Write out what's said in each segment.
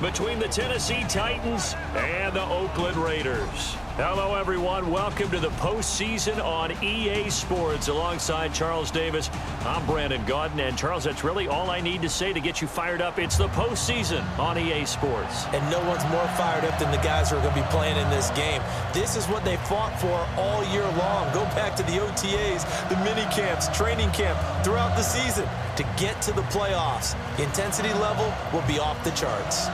between the Tennessee Titans and the Oakland Raiders. Hello, everyone. Welcome to the postseason on EA Sports. Alongside Charles Davis, I'm Brandon Gaudin. And, Charles, that's really all I need to say to get you fired up. It's the postseason on EA Sports. And no one's more fired up than the guys who are going to be playing in this game. This is what they fought for all year long. Go back to the OTAs, the mini camps, training camp, throughout the season to get to the playoffs. The intensity level will be off the charts.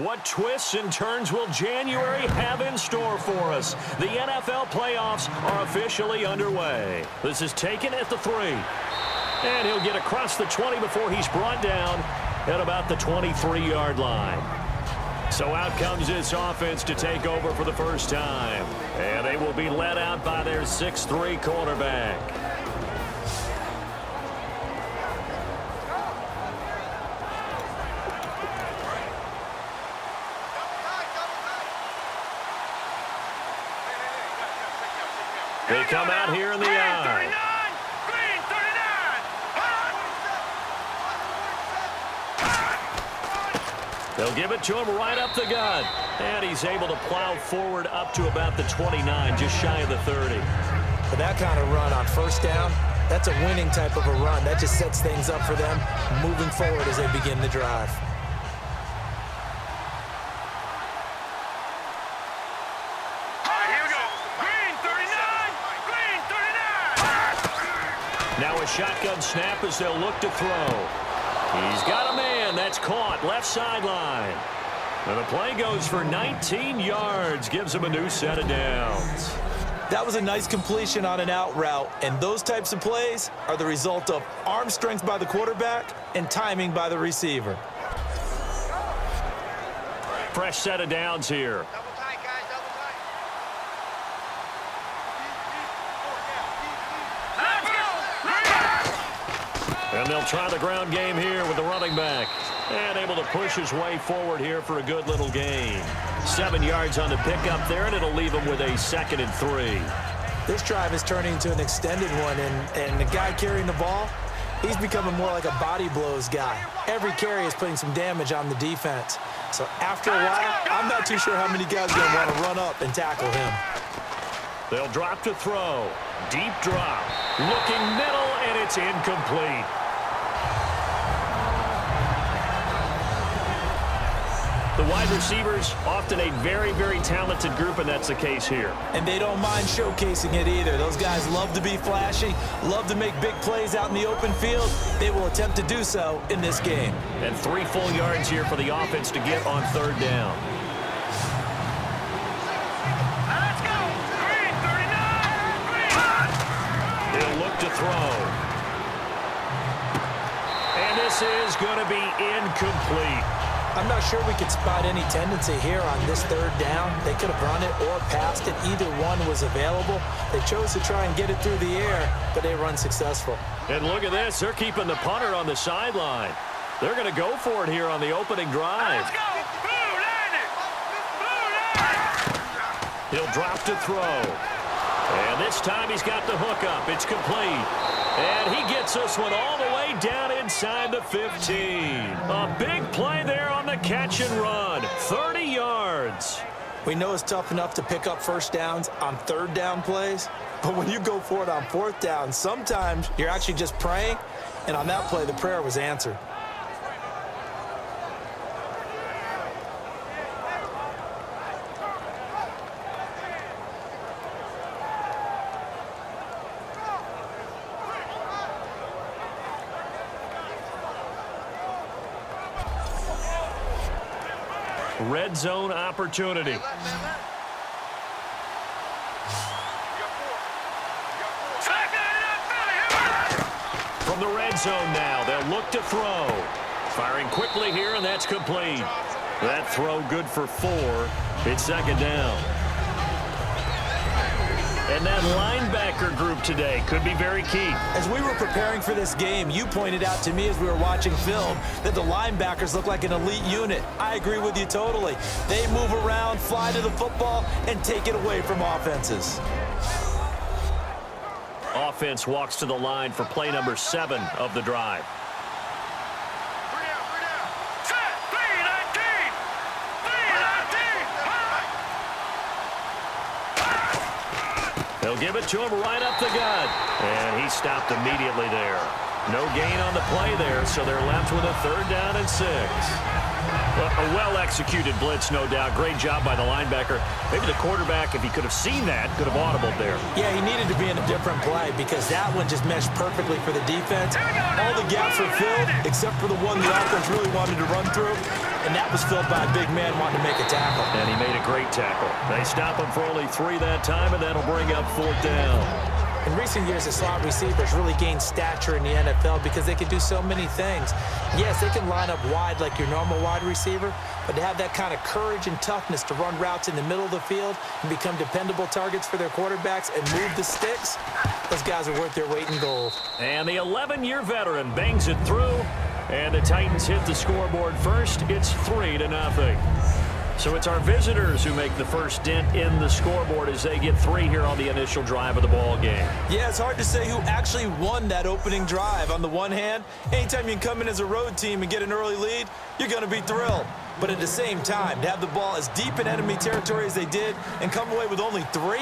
What twists and turns will January have in store for us? The NFL playoffs are officially underway. This is taken at the 3. And he'll get across the 20 before he's brought down at about the 23-yard line. So out comes this offense to take over for the first time. And they will be led out by their 6'3" quarterback. They come out here in the eye. They'll give it to him right up the gut. And he's able to plow forward up to about the 29, just shy of the 30. For that kind of run on first down, that's a winning type of a run. That just sets things up for them moving forward as they begin the drive. Now a shotgun snap as they'll look to throw. He's got a man. That's caught. Left sideline. And the play goes for 19 yards. Gives him a new set of downs. That was a nice completion on an out route. And those types of plays are the result of arm strength by the quarterback and timing by the receiver. Fresh set of downs here. And they'll try the ground game here with the running back. And able to push his way forward here for a good little gain. 7 yards on the pickup there, and it'll leave him with a 2nd and 3. This drive is turning into an extended one, and the guy carrying the ball, he's becoming more like a body blows guy. Every carry is putting some damage on the defense. So after a while, I'm not too sure how many guys are going to want to run up and tackle him. They'll drop to throw. Deep drop. Looking middle, and it's incomplete. The wide receivers, often a very, very talented group, and that's the case here. And they don't mind showcasing it either. Those guys love to be flashy, love to make big plays out in the open field. They will attempt to do so in this game. And 3 full yards here for the offense to get on 3rd down. Let's go! 39! He'll look to throw. And this is going to be incomplete. I'm not sure we could spot any tendency here on this 3rd down. They could have run it or passed it. Either one was available. They chose to try and get it through the air, but they run successful. And look at this. They're keeping the punter on the sideline. They're going to go for it here on the opening drive. Let's go! Boot at it! Boot at it! He'll drop to throw. And this time he's got the hook up. It's complete. And he gets this one all the way down inside the 15. A big play there on the catch and run. 30 yards. We know it's tough enough to pick up first downs on 3rd down plays, but when you go for it on 4th down, sometimes you're actually just praying, and on that play, the prayer was answered. Red zone opportunity. From the red zone now, they'll look to throw. Firing quickly here, and that's complete. That throw good for 4. It's second down. And that linebacker group today could be very key. As we were preparing for this game, you pointed out to me as we were watching film that the linebackers look like an elite unit. I agree with you totally. They move around, fly to the football, and take it away from offenses. Offense walks to the line for play number 7 of the drive. They'll give it to him right up the gut. And he stopped immediately there. No gain on the play there, so they're left with a 3rd down and 6. A well-executed blitz, no doubt. Great job by the linebacker. Maybe the quarterback, if he could have seen that, could have audibled there. Yeah, he needed to be in a different play because that one just meshed perfectly for the defense. All the gaps were filled except for the one the offense really wanted to run through, and that was filled by a big man wanting to make a tackle. And he made a great tackle. They stop him for only 3 that time, and that'll bring up 4th down. In recent years, the slot receivers really gained stature in the NFL because they can do so many things. Yes, they can line up wide like your normal wide receiver, but to have that kind of courage and toughness to run routes in the middle of the field and become dependable targets for their quarterbacks and move the sticks, those guys are worth their weight in gold. And the 11-year veteran bangs it through, and the Titans hit the scoreboard first. It's 3-0. So it's our visitors who make the first dent in the scoreboard as they get 3 here on the initial drive of the ball game. Yeah, it's hard to say who actually won that opening drive. On the one hand, anytime you can come in as a road team and get an early lead, you're going to be thrilled. But at the same time, to have the ball as deep in enemy territory as they did and come away with only 3,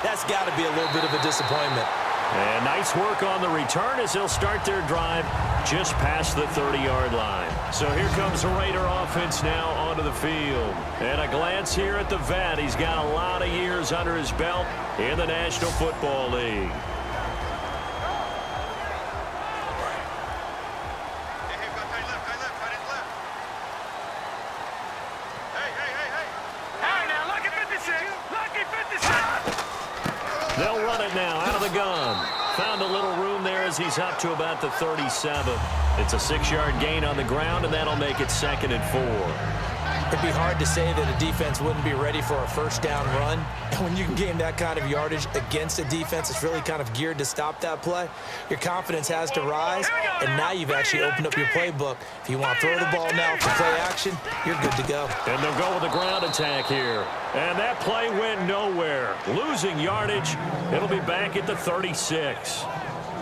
that's got to be a little bit of a disappointment. And nice work on the return as they'll start their drive just past the 30-yard line. So here comes the Raider offense now onto the field. And a glance here at the vet. He's got a lot of years under his belt in the National Football League. They'll run it now out of the gun. Found a little room there as he's up to about the 37. It's a 6-yard gain on the ground, and that'll make it 2nd and 4. It'd be hard to say that a defense wouldn't be ready for a first down run. And when you can gain that kind of yardage against a defense that's really kind of geared to stop that play, your confidence has to rise, and now you've actually opened up your playbook. If you want to throw the ball now for play action, you're good to go. And they'll go with a ground attack here. And that play went nowhere. Losing yardage. It'll be back at the 36.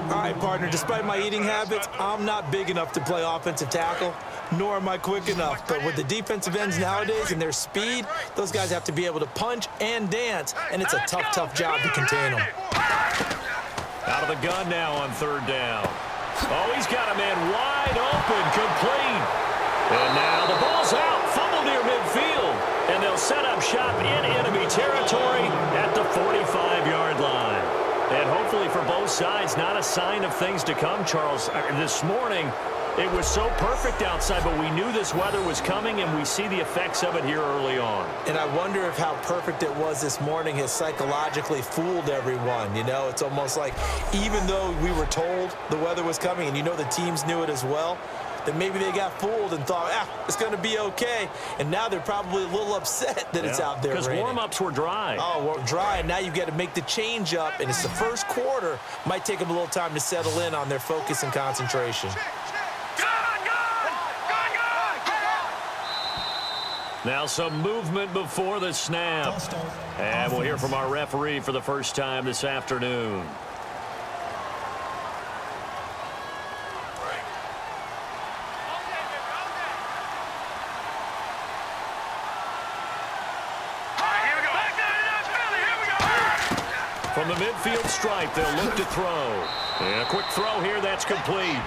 All right, partner, despite my eating habits, I'm not big enough to play offensive tackle, nor am I quick enough. But with the defensive ends nowadays and their speed, those guys have to be able to punch and dance, and it's a tough, tough job to contain them. Out of the gun now on 3rd down. Oh, he's got a man wide open, complete. And now the ball's out, fumble near midfield. And they'll set up shop in enemy territory at the 45-yard line. And hopefully for both sides, not a sign of things to come, Charles. This morning, it was so perfect outside, but we knew this weather was coming, and we see the effects of it here early on. And I wonder if how perfect it was this morning has psychologically fooled everyone. You know, it's almost like even though we were told the weather was coming, and you know the teams knew it as well, that maybe they got fooled and thought, it's going to be okay. And now they're probably a little upset that it's out there because warm-ups were dry. Oh, well, dry, and now you've got to make the change up, and it's the first quarter. Might take them a little time to settle in on their focus and concentration. Now some movement before the snap. And we'll hear from our referee for the first time this afternoon. From the midfield stripe, they'll look to throw. And a quick throw here, that's complete.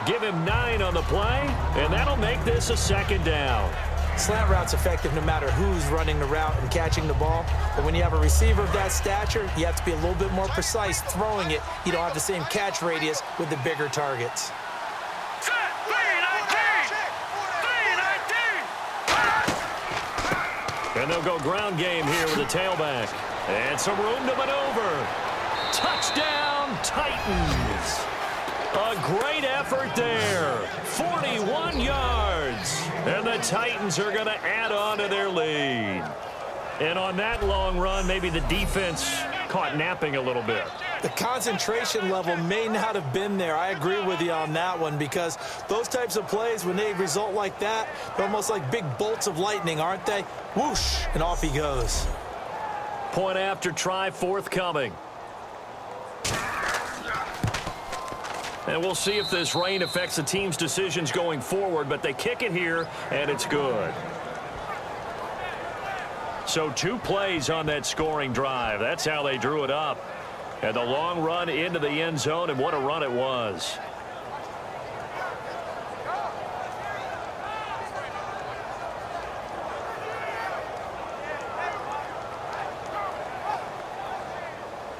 Give him 9 on the play, and that'll make this a 2nd down. Slant route's effective no matter who's running the route and catching the ball. But when you have a receiver of that stature, you have to be a little bit more precise throwing it. You don't have the same catch radius with the bigger targets. And they'll go ground game here with a tailback. And some room to maneuver. Touchdown, Titans. A great effort there. 41 yards. And the Titans are going to add on to their lead. And on that long run, maybe the defense caught napping a little bit. The concentration level may not have been there. I agree with you on that one, because those types of plays, when they result like that, they're almost like big bolts of lightning, aren't they? Whoosh, and off he goes. Point after try forthcoming. And we'll see if this rain affects the team's decisions going forward, but they kick it here, and it's good. So 2 plays on that scoring drive. That's how they drew it up. And the long run into the end zone, and what a run it was.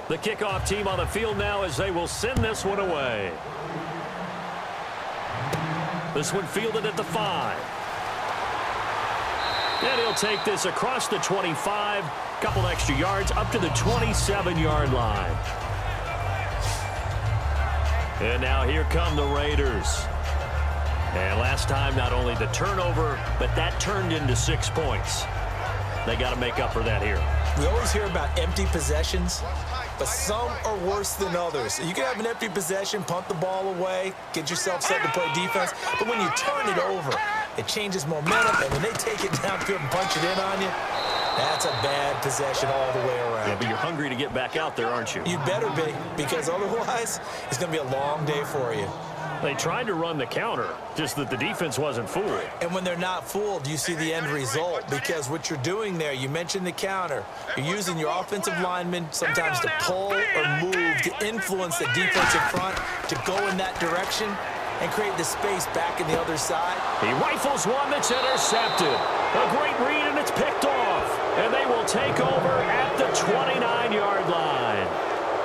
The kickoff team on the field now as they will send this one away. This one fielded at the 5. And he'll take this across the 25, couple extra yards up to the 27-yard line. And now here come the Raiders. And last time, not only the turnover, but that turned into 6 points. They got to make up for that here. We always hear about empty possessions, but some are worse than others. You can have an empty possession, punt the ball away, get yourself set to play defense, but when you turn it over, it changes momentum, and when they take it downfield and punch it in on you, that's a bad possession all the way around. Yeah, but you're hungry to get back out there, aren't you? You better be, because otherwise, it's going to be a long day for you. They tried to run the counter, just that the defense wasn't fooled. And when they're not fooled, you see the end result, because what you're doing there, you mentioned the counter. You're using your offensive linemen sometimes to pull or move to influence the defensive front to go in that direction and create the space back in the other side. He rifles one that's intercepted. A great read, and it's picked off. And they will take over at the 29-yard line.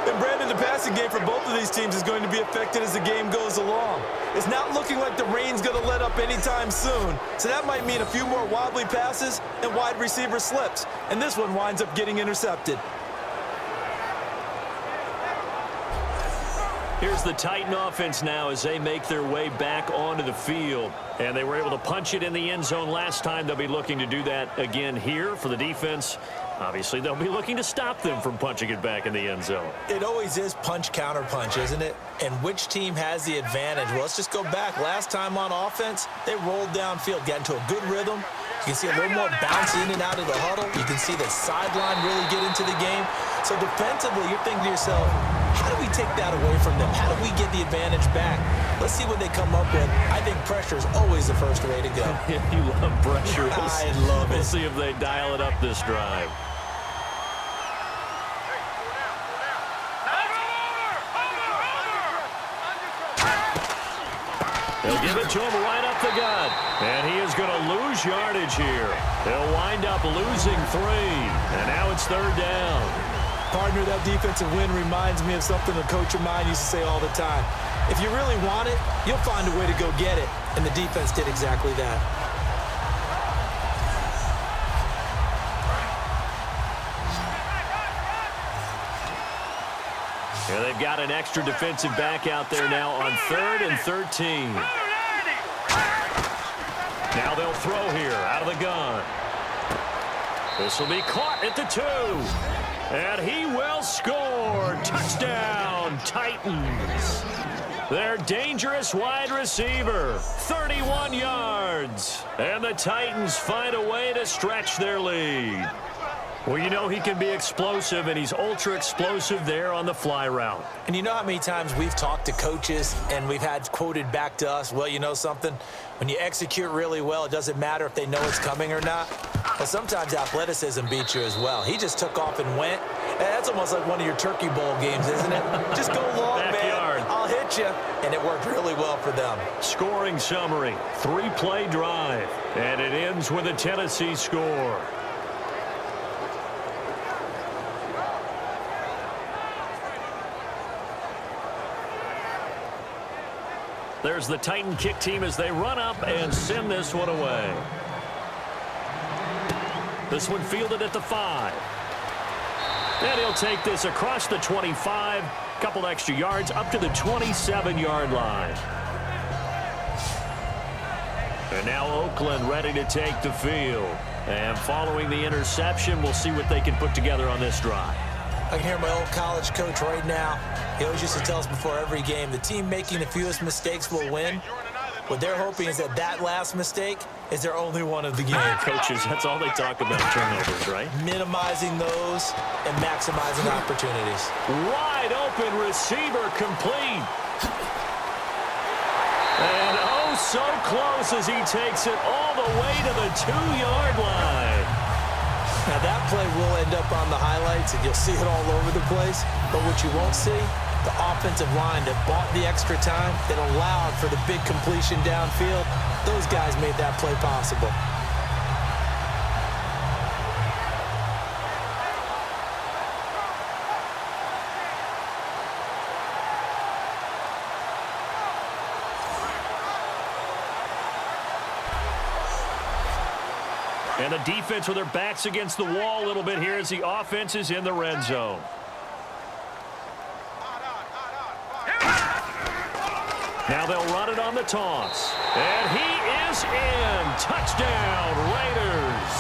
And Brandon, the passing game for both of these teams is going to be affected as the game goes along. It's not looking like the rain's going to let up anytime soon. So that might mean a few more wobbly passes and wide receiver slips. And this one winds up getting intercepted. Here's the Titan offense now as they make their way back onto the field. And they were able to punch it in the end zone last time. They'll be looking to do that again here for the defense. Obviously, they'll be looking to stop them from punching it back in the end zone. It always is punch, counter punch, isn't it? And which team has the advantage? Well, let's just go back. Last time on offense, they rolled downfield, got into a good rhythm. You can see a little more bounce in and out of the huddle. You can see the sideline really get into the game. So defensively, you're thinking to yourself, how do we take that away from them? How do we get the advantage back? Let's see what they come up with. I think pressure is always the first way to go. You love pressure. I love it. We'll see if they dial it up this drive. They'll give it to him right up the gut. And he is going to lose yardage here. They'll wind up losing 3. And now it's 3rd down. Partner, that defensive win reminds me of something a coach of mine used to say all the time. If you really want it, you'll find a way to go get it. And the defense did exactly that. And they've got an extra defensive back out there now on 3rd and 13. Now they'll throw here out of the gun. This will be caught at the 2. And he will score. Touchdown, Titans. Their dangerous wide receiver, 31 yards. And the Titans find a way to stretch their lead. Well, you know he can be explosive, and he's ultra-explosive there on the fly route. And you know how many times we've talked to coaches and we've had quoted back to us, well, you know something? When you execute really well, it doesn't matter if they know it's coming or not. But sometimes athleticism beats you as well. He just took off and went. And that's almost like one of your Turkey Bowl games, isn't it? Just go long, Backyard. man. I'll hit you. And it worked really well for them. Scoring summary, 3-play drive, and it ends with a Tennessee score. There's the Titan kick team as they run up and send this one away. This one fielded at the 5. And he'll take this across the 25, couple extra yards up to the 27-yard line. And now Oakland ready to take the field. And following the interception, we'll see what they can put together on this drive. I can hear my old college coach right now. He always used to tell us before every game, the team making the fewest mistakes will win. What they're hoping is that that last mistake is their only one of the game. Coaches, that's all they talk about, turnovers, right? Minimizing those and maximizing opportunities. Wide open receiver complete. And oh, so close as he takes it all the way to the 2-yard line. Now that play will end up on the highlights, and you'll see it all over the place. But what you won't see, the offensive line that bought the extra time, that allowed for the big completion downfield, those guys made that play possible. And the defense with their backs against the wall a little bit here as the offense is in the red zone. Now they'll run it on the toss. And he is in. Touchdown, Raiders.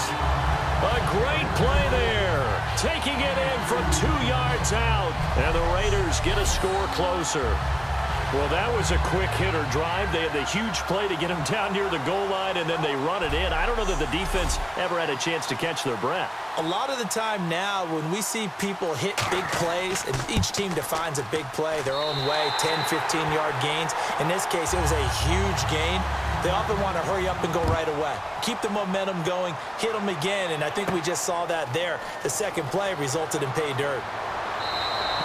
A great play there. Taking it in from 2 yards out. And the Raiders get a score closer. Well, that was a quick hitter drive. They had the huge play to get him down near the goal line, and then they run it in. I don't know that the defense ever had a chance to catch their breath. A lot of the time now, when we see people hit big plays, and each team defines a big play their own way, 10, 15-yard gains. In this case, it was a huge gain. They often want to hurry up and go right away. Keep the momentum going, hit them again, and I think we just saw that there. The second play resulted in pay dirt.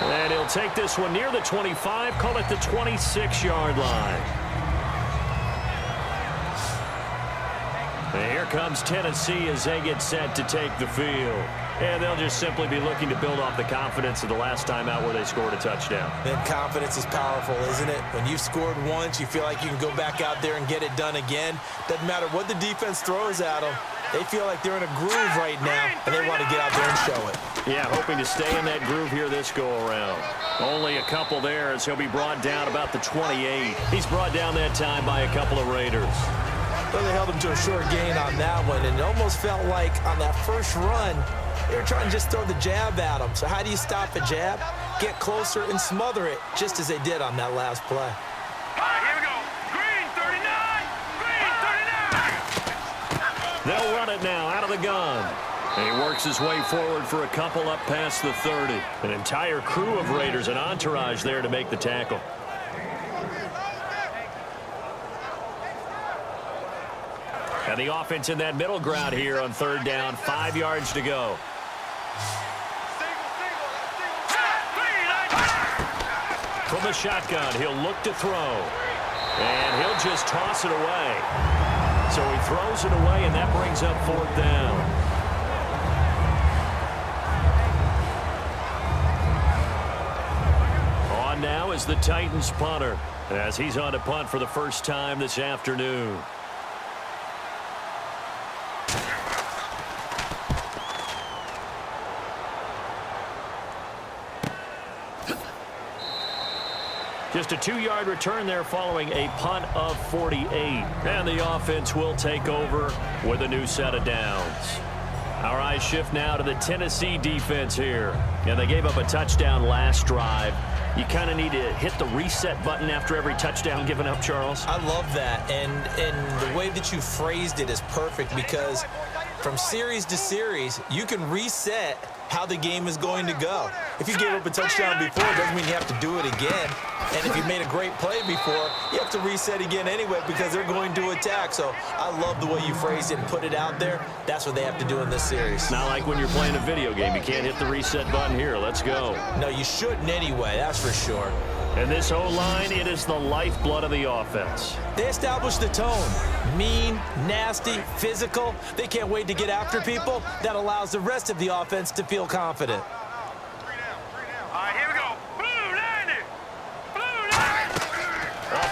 And he'll take this one near the 25, call it the 26-yard line. And here comes Tennessee as they get set to take the field. And they'll just simply be looking to build off the confidence of the last time out where they scored a touchdown. And confidence is powerful, isn't it? When you've scored once, you feel like you can go back out there and get it done again. Doesn't matter what the defense throws at them. They feel like they're in a groove right now, and they want to get out there and show it. Yeah, hoping to stay in that groove here this go-around. Only a couple there as he'll be brought down about the 28. He's brought down that time by a couple of Raiders. Well, they held him to a short gain on that one, and it almost felt like on that first run, they were trying to just throw the jab at him. So how do you stop a jab? Get closer and smother it, just as they did on that last play. All right, here we go. Green 39. Green 39. They'll run it now out of the gun. And he works his way forward for a couple up past the 30. An entire crew of Raiders, an entourage there to make the tackle. And the offense in that middle ground here on third down, 5 yards to go. From the shotgun, he'll look to throw. And he'll just toss it away. So he throws it away, and that brings up fourth down. On now is the Titans punter, as he's on to punt for the first time this afternoon. Just a 2-yard return there following a punt of 48. And the offense will take over with a new set of downs. Our eyes shift now to the Tennessee defense here. And they gave up a touchdown last drive. You kind of need to hit the reset button after every touchdown given up, Charles. I love that. And the way that you phrased it is perfect, because from series to series, you can reset how the game is going to go. If you gave up a touchdown before, it doesn't mean you have to do it again. And if you made a great play before, you have to reset again anyway, because they're going to attack. So I love the way you phrased it and put it out there. That's what they have to do in this series. Not like when you're playing a video game. You can't hit the reset button here. Let's go. No, you shouldn't anyway, that's for sure. And this O-line, it is the lifeblood of the offense. They establish the tone. Mean, nasty, physical. They can't wait to get after people. That allows the rest of the offense to feel confident. All right, here we go. Blue 90. Blue 90.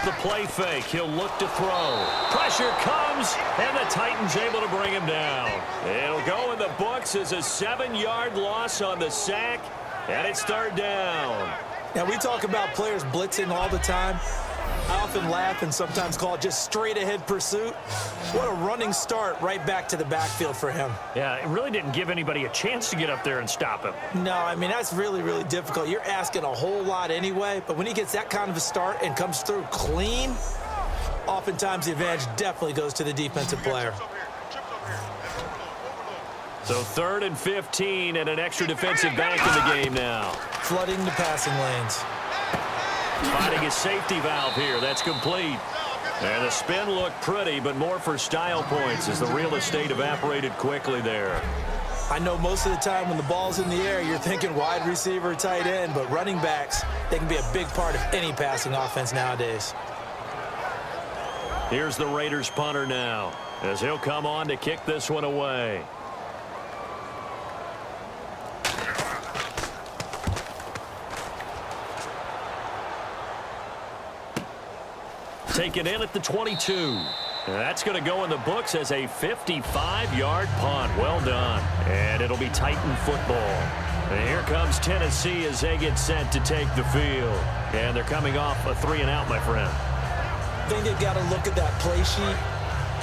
off the play fake. He'll look to throw. Pressure comes, and the Titans able to bring him down. It'll go in the books as a 7-yard loss on the sack, and it's third down. Now, we talk about players blitzing all the time. I often laugh and sometimes call it just straight-ahead pursuit. What a running start right back to the backfield for him. Yeah, it really didn't give anybody a chance to get up there and stop him. No, I mean, that's really, really difficult. You're asking a whole lot anyway, but when he gets that kind of a start and comes through clean, oftentimes the advantage definitely goes to the defensive player. So 3rd and 15 and an extra defensive back in the game now. Flooding the passing lanes. Finding a safety valve here. That's complete. And the spin looked pretty, but more for style points as the real estate evaporated quickly there. I know most of the time when the ball's in the air, you're thinking wide receiver, tight end, but running backs, they can be a big part of any passing offense nowadays. Here's the Raiders punter now, as he'll come on to kick this one away. Taken in at the 22. And that's going to go in the books as a 55-yard punt. Well done. And it'll be Titan football. And here comes Tennessee as they get set to take the field. And they're coming off a 3-and-out, my friend. I think they've got to look at that play sheet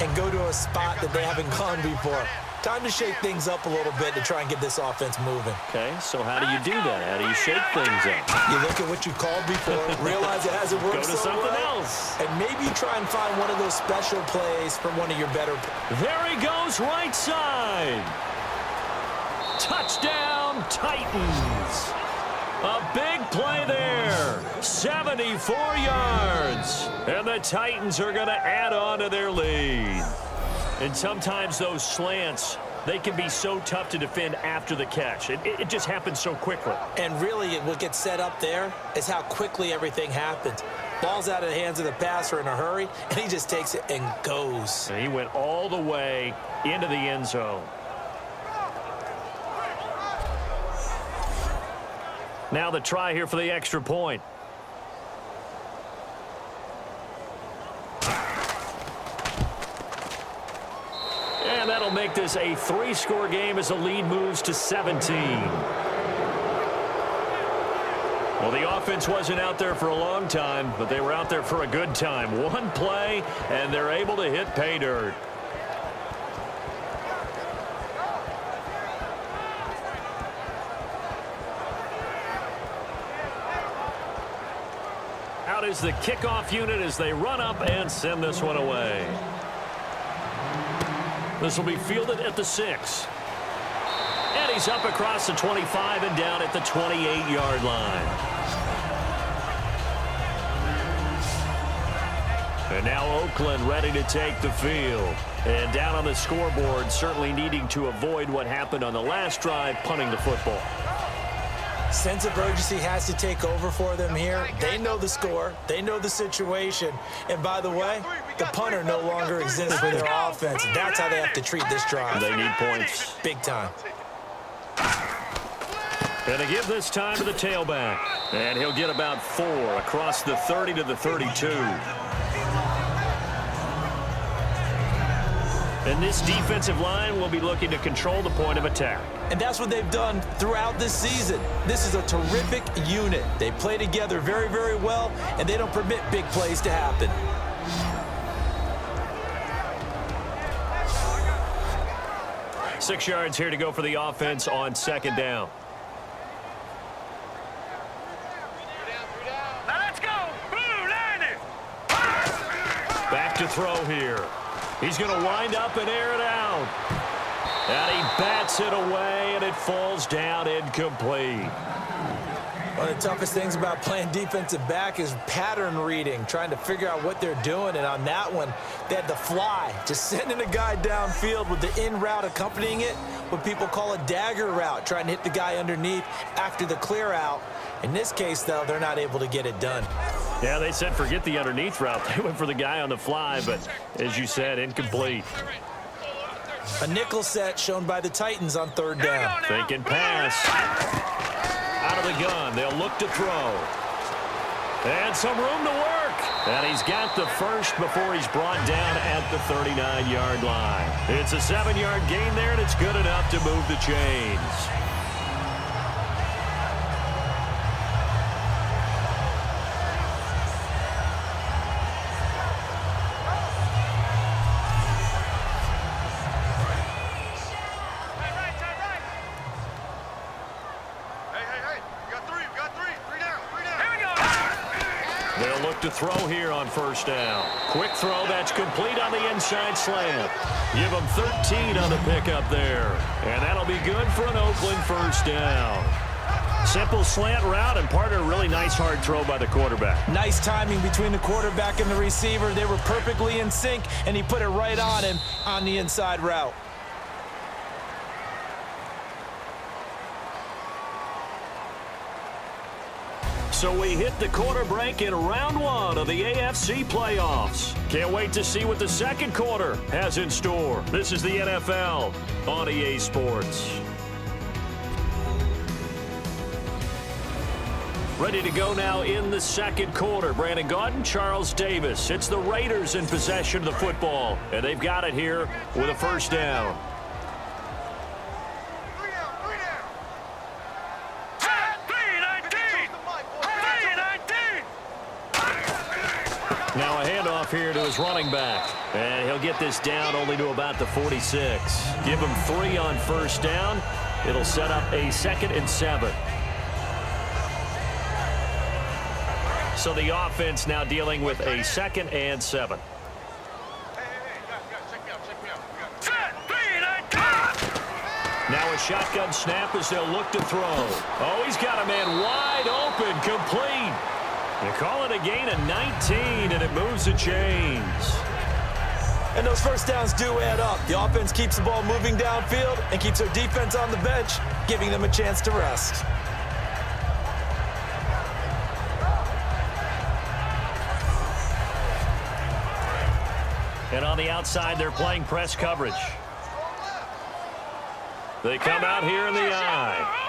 and go to a spot that they haven't gone before. Time to shake things up a little bit to try and get this offense moving. Okay, so how do you do that? How do you shake things up? You look at what you called before, realize it hasn't worked Go to so something well, else. and maybe try and find one of those special plays from one of your better. There he goes, right side. Touchdown, Titans. A big play there. 74 yards. And the Titans are going to add on to their lead. And sometimes those slants, they can be so tough to defend after the catch. It just happens so quickly. And really, what gets set up there is how quickly everything happens. Ball's out of the hands of the passer in a hurry, and he just takes it and goes. And he went all the way into the end zone. Now the try here for the extra point. And that'll make this a 3-score game as the lead moves to 17. Well, the offense wasn't out there for a long time, but they were out there for a good time. One play, and they're able to hit pay dirt. Out is the kickoff unit as they run up and send this one away. This will be fielded at the 6. And he's up across the 25 and down at the 28-yard line. And now Oakland ready to take the field. And down on the scoreboard, certainly needing to avoid what happened on the last drive, punting the football. Sense of urgency has to take over for them here. They know the score. They know the situation. And by the way, the punter no longer exists for their offense. That's how they have to treat this drive. They need points. Big time. And they give this time to the tailback. And he'll get about 4 across the 30 to the 32. And this defensive line will be looking to control the point of attack. And that's what they've done throughout this season. This is a terrific unit. They play together very, very well, and they don't permit big plays to happen. Six yards here to go for the offense on second down. Now let's go. Boom, land it. Back to throw here. He's going to wind up and air it out. And he bats it away, and it falls down incomplete. One of the toughest things about playing defensive back is pattern reading, trying to figure out what they're doing. And on that one, they had the fly, just sending a guy downfield with the in route accompanying it, what people call a dagger route, trying to hit the guy underneath after the clear out. In this case, though, they're not able to get it done. Yeah, they said forget the underneath route. They went for the guy on the fly, but as you said, incomplete. A nickel set shown by the Titans on third down. Thinking pass. Out of the gun. They'll look to throw. And some room to work. And he's got the first before he's brought down at the 39-yard line. It's a 7-yard gain there, and it's good enough to move the chains. They'll look to throw here on first down. Quick throw that's complete on the inside slant. Give them 13 on the pickup there. And that'll be good for an Oakland first down. Simple slant route, and part of a really nice hard throw by the quarterback. Nice timing between the quarterback and the receiver. They were perfectly in sync, and he put it right on him on the inside route. So we hit the quarter break in round 1 of the AFC playoffs. Can't wait to see what the second quarter has in store. This is the NFL on EA Sports. Ready to go now in the second quarter. Brandon Gaudin, Charles Davis. It's the Raiders in possession of the football, and they've got it here with a first down. Now a handoff here to his running back. And he'll get this down only to about the 46. Give him 3 on first down. It'll set up a 2nd and 7. So the offense now dealing with a 2nd and 7. Now a shotgun snap as they'll look to throw. Oh, he's got a man wide open, complete. You call it a gain of 19, and it moves the chains. And those first downs do add up. The offense keeps the ball moving downfield and keeps their defense on the bench, giving them a chance to rest. And on the outside, they're playing press coverage. They come out here in the eye.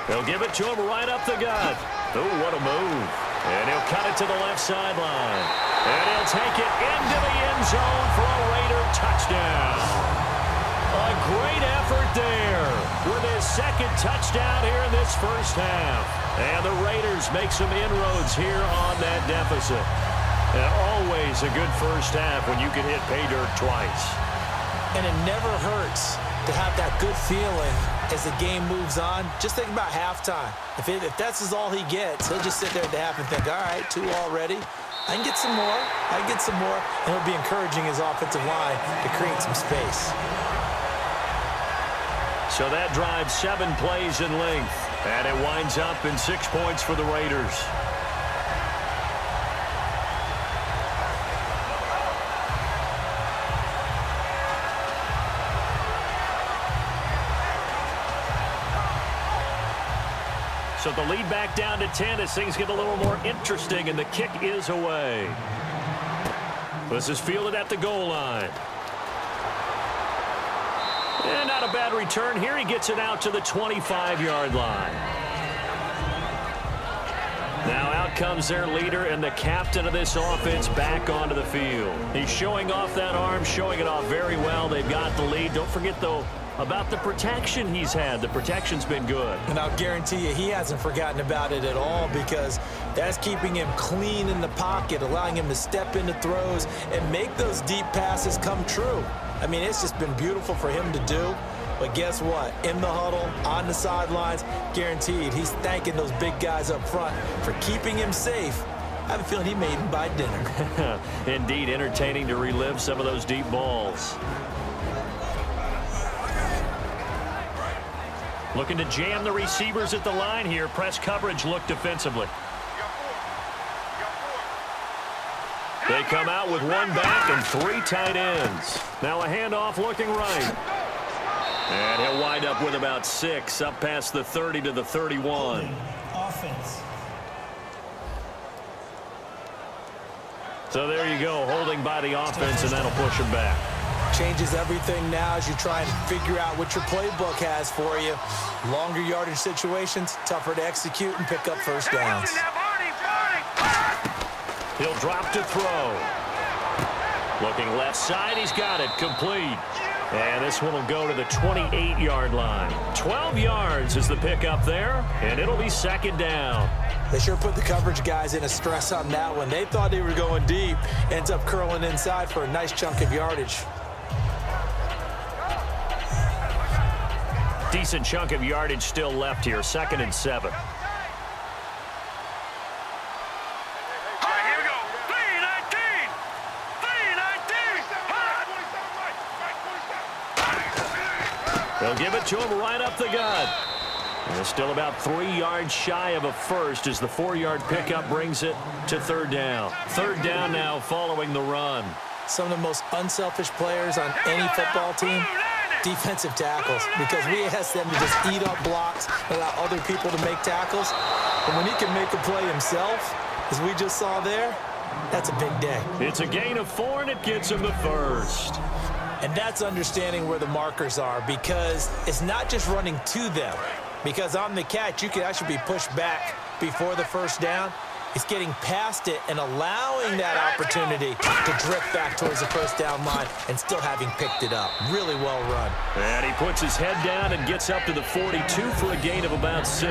They'll give it to him right up the gut. Oh, what a move. And he'll cut it to the left sideline. And he'll take it into the end zone for a Raider touchdown. A great effort there with his 2nd touchdown here in this first half. And the Raiders make some inroads here on that deficit. And always a good first half when you can hit pay dirt twice. And it never hurts to have that good feeling as the game moves on. Just think about halftime. If that's all he gets, he'll just sit there at the half and think, all right, 2 already. I can get some more. I can get some more. And he'll be encouraging his offensive line to create some space. So that drives 7 plays in length. And it winds up in 6 points for the Raiders. So the lead back down to 10 as things get a little more interesting, and the kick is away. This is fielded at the goal line. And not a bad return here. He gets it out to the 25-yard line. Now out comes their leader and the captain of this offense back onto the field. He's showing off that arm, showing it off very well. They've got the lead. Don't forget, though, about the protection he's had. The protection's been good. And I'll guarantee you he hasn't forgotten about it at all, because that's keeping him clean in the pocket, allowing him to step into throws and make those deep passes come true. I mean, it's just been beautiful for him to do. But guess what? In the huddle, on the sidelines, guaranteed he's thanking those big guys up front for keeping him safe. I have a feeling he made him buy dinner. Indeed, entertaining to relive some of those deep balls. Looking to jam the receivers at the line here. Press coverage look defensively. They come out with 1 back and 3 tight ends. Now a handoff looking right. And he'll wind up with about 6 up past the 30 to the 31. Offense. So there you go, holding by the offense, and that'll push him back. Changes everything now as you try and figure out what your playbook has for you. Longer yardage situations, tougher to execute and pick up first downs. He'll drop to throw. Looking left side, he's got it, complete. And this one will go to the 28-yard line. 12 yards is the pickup there, and it'll be second down. They sure put the coverage guys in a stress on that one. They thought they were going deep. Ends up curling inside for a nice chunk of yardage. Decent chunk of yardage still left here, 2nd and 7. They'll give it to him right up the gut. And it's still about 3 yards shy of a first as the 4-yard pickup brings it to 3rd down. 3rd down now following the run. Some of the most unselfish players on any football team, defensive tackles, because we ask them to just eat up blocks, allow other people to make tackles. And when he can make a play himself, as we just saw there, that's a big day. It's a gain of 4, and it gets him the first. And that's understanding where the markers are, because it's not just running to them. Because on the catch, you can actually be pushed back before the first down. It's getting past it and allowing that opportunity to drift back towards the first down line and still having picked it up. Really well run. And he puts his head down and gets up to the 42 for a gain of about 6.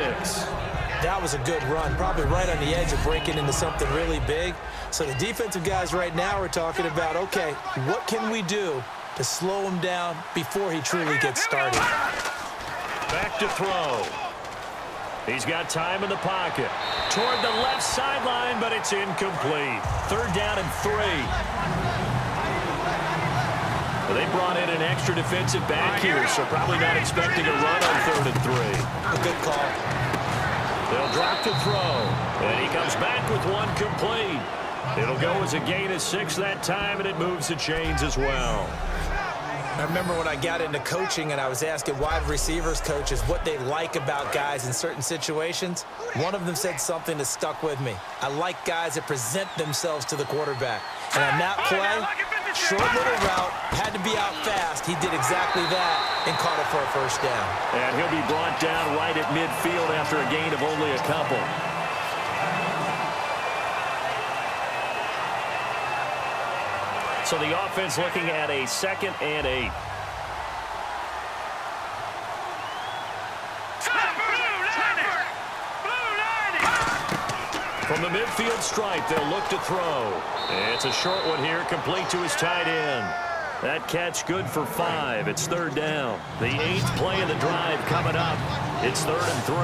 That was a good run, probably right on the edge of breaking into something really big. So the defensive guys right now are talking about, okay, what can we do to slow him down before he truly gets started? Back to throw. He's got time in the pocket. Toward the left sideline, but it's incomplete. 3rd down and 3. Well, they brought in an extra defensive back here, so probably not expecting a run on 3rd and 3. A good call. They'll drop to throw. And he comes back with one complete. It'll go as a gain of 6 that time, and it moves the chains as well. I remember when I got into coaching and I was asking wide receivers coaches what they like about guys in certain situations. One of them said something that stuck with me. I like guys that present themselves to the quarterback. And on that play, short little route, had to be out fast. He did exactly that and caught it for a first down. And he'll be brought down right at midfield after a gain of only a couple. So the offense looking at a 2nd and 8. From the midfield stripe, they'll look to throw. It's a short one here, complete to his tight end. That catch good for 5. It's 3rd down. The 8th play of the drive coming up. It's 3rd and 3.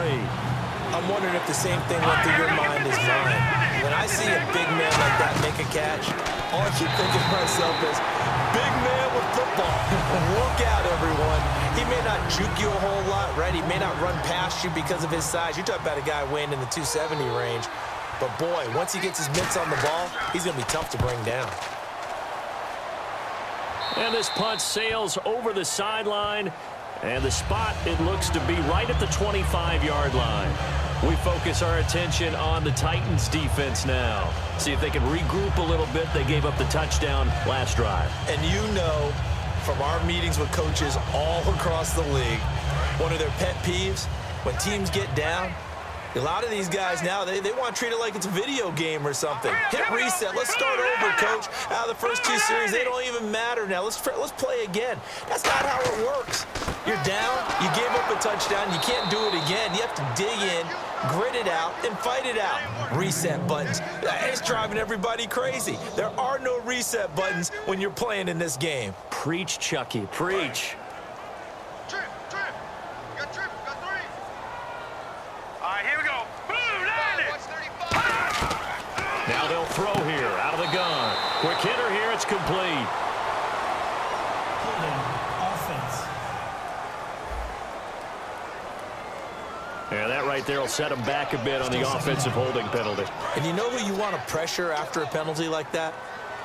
I'm wondering if the same thing went through your mind as mine. When I see a big man like that make a catch, all I keep thinking to myself is, big man with football. Look out, everyone. He may not juke you a whole lot, right? He may not run past you because of his size. You talk about a guy weighing in the 270 range. But, boy, once he gets his mitts on the ball, he's going to be tough to bring down. And this punt sails over the sideline. And the spot, it looks to be right at the 25-yard line. We focus our attention on the Titans defense now. See if they can regroup a little bit. They gave up the touchdown last drive. And you know from our meetings with coaches all across the league, one of their pet peeves, when teams get down, a lot of these guys now, they want to treat it like it's a video game or something. Hit reset. Let's start over, coach. Out of the first 2 series, they don't even matter now. Let's play again. That's not how it works. You're down. You gave up a touchdown. You can't do it again. You have to dig in, grit it out, and fight it out. Reset buttons. It's driving everybody crazy. There are no reset buttons when you're playing in this game. Preach, Chucky. Preach. Now they'll throw here out of the gun. Quick hitter here. It's complete. Offense. And that right there will set him back a bit on the offensive holding penalty. And you know who you want to pressure after a penalty like that?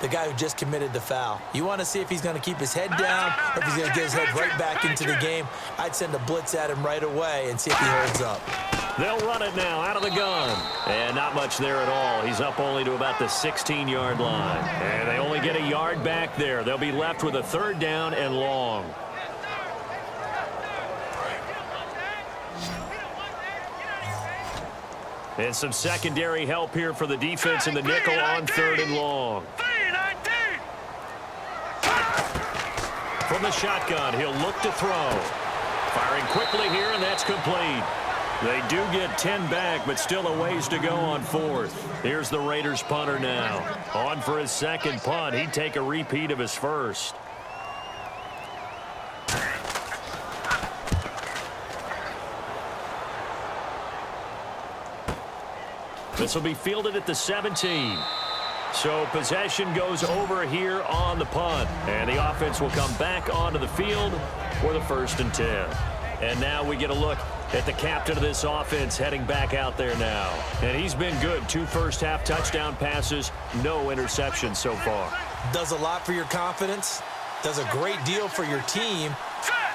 The guy who just committed the foul. You want to see if he's going to keep his head down or if he's going to get his head right back into the game. I'd send a blitz at him right away and see if he holds up. They'll run it now out of the gun. And not much there at all. He's up only to about the 16-yard line. And they only get a yard back there. They'll be left with a 3rd down and long. And some secondary help here for the defense in the nickel on 3rd and long. From the shotgun, he'll look to throw. Firing quickly here, and that's complete. They do get 10 back, but still a ways to go on 4th. Here's the Raiders punter now. On for his second punt. He'd take a repeat of his first. This will be fielded at the 17. So possession goes over here on the punt. And the offense will come back onto the field for the 1st and 10. And now we get a look at the captain of this offense heading back out there now. And he's been good. 2 first-half touchdown passes, no interceptions so far. Does a lot for your confidence. Does a great deal for your team.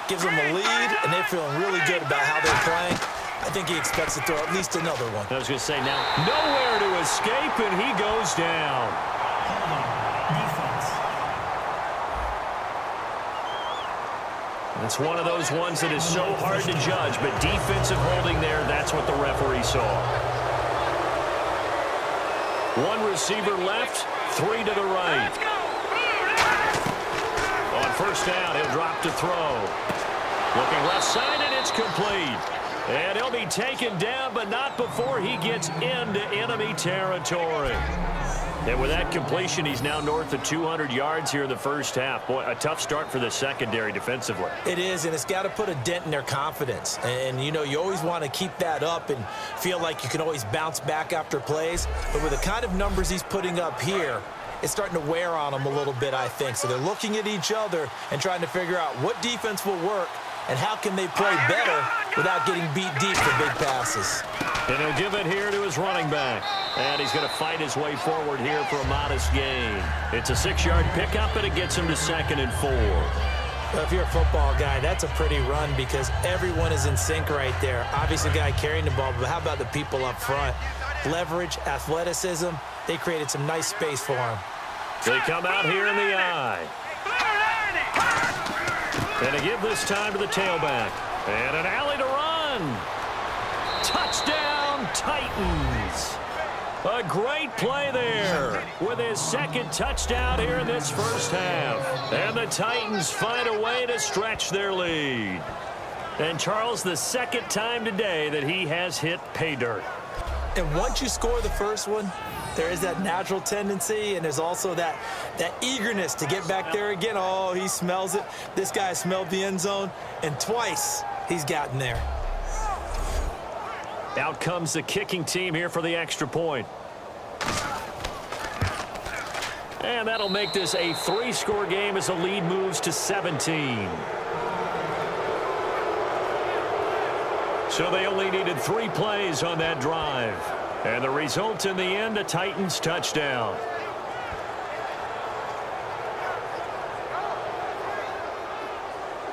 Gives them a lead, and they're feeling really good about how they're playing. I think he expects to throw at least another one. I was going to say now, nowhere to escape, and he goes down. It's one of those ones that is so hard to judge, but defensive holding there, that's what the referee saw. 1 receiver left, 3 to the right. On 1st down, he'll drop to throw. Looking left side, and it's complete. And he'll be taken down, but not before he gets into enemy territory. And with that completion, he's now north of 200 yards here in the first half. Boy, a tough start for the secondary defensively. It is, and it's got to put a dent in their confidence. And, you know, you always want to keep that up and feel like you can always bounce back after plays. But with the kind of numbers he's putting up here, it's starting to wear on them a little bit, I think. So they're looking at each other and trying to figure out what defense will work and how can they play better without getting beat deep for big passes. And he'll give it here to his running back. And he's going to fight his way forward here for a modest gain. It's a 6-yard pickup, and it gets him to 2nd and 4. Well, if you're a football guy, that's a pretty run because everyone is in sync right there. Obviously, the guy carrying the ball, but how about the people up front? Leverage, athleticism, they created some nice space for him. They come out here in the eye. And they give this time to the tailback. And an alley to run. Touchdown, Titans. A great play there with his 2nd touchdown here in this first half. And the Titans find a way to stretch their lead. And Charles, the 2nd time today that he has hit pay dirt. And once you score the first one, there is that natural tendency, and there's also that eagerness to get back there again. Oh, he smells it. This guy smelled the end zone, and twice he's gotten there. Out comes the kicking team here for the extra point. And that'll make this a 3-score game as the lead moves to 17. So they only needed 3 plays on that drive. And the result in the end, a Titans touchdown.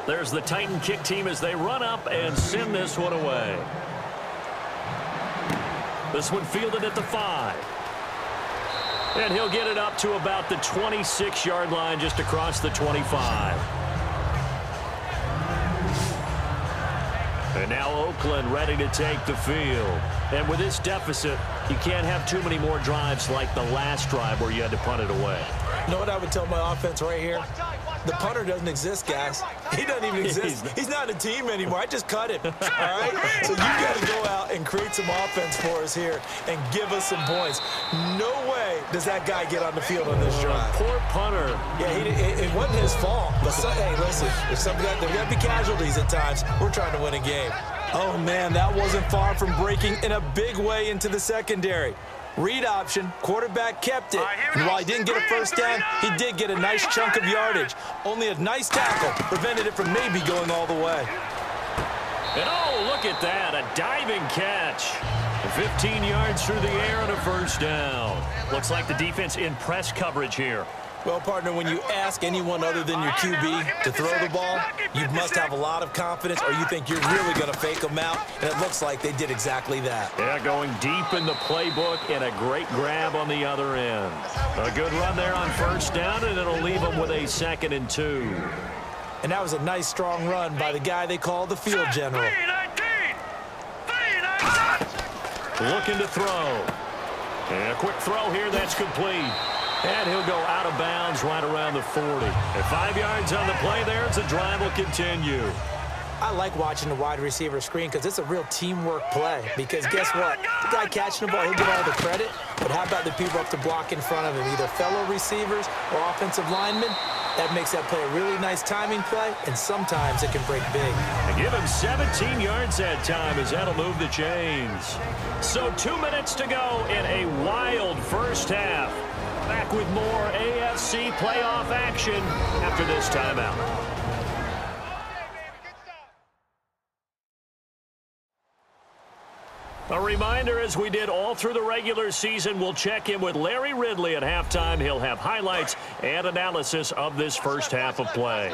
There's the Titan kick team as they run up and send this one away. This one fielded at the 5. And he'll get it up to about the 26-yard line just across the 25. And now Oakland ready to take the field. And with this deficit, you can't have too many more drives like the last drive where you had to punt it away. You know what I would tell my offense right here? The punter doesn't exist, guys. He doesn't even exist. He's not a team anymore. I just cut him, all right? So you got to go out and create some offense for us here and give us some points. No way does that guy get on the field on this drive. Poor punter. Yeah, it wasn't his fault. But hey, listen, there's got to be casualties at times. We're trying to win a game. Oh, man, that wasn't far from breaking in a big way into the secondary. Read option, quarterback kept it, and while he didn't get a first down, he did get a nice chunk of yardage. Only a nice tackle prevented it from maybe going all the way. And oh, look at that, a diving catch. 15 yards through the air and a first down. Looks like the defense in press coverage here. Well, partner, when you ask anyone other than your QB to throw the ball, you must have a lot of confidence or you think you're really going to fake them out, and it looks like they did exactly that. Yeah, going deep in the playbook and a great grab on the other end. A good run there on first down, and it'll leave them with a 2nd and 2. And that was a nice, strong run by the guy they call the field general. Looking to throw. And a quick throw here, that's complete. And he'll go out of bounds right around the 40. And 5 yards on the play there as the drive will continue. I like watching the wide receiver screen because it's a real teamwork play. Because guess what? The guy catching the ball, he'll get all the credit. But how about the people up to block in front of him, either fellow receivers or offensive linemen? That makes that play a really nice timing play, and sometimes it can break big. And give him 17 yards that time as that'll move the chains. So 2 minutes to go in a wild first half. Back with more AFC playoff action after this timeout. A reminder, as we did all through the regular season, we'll check in with Larry Ridley at halftime. He'll have highlights and analysis of this first half of play.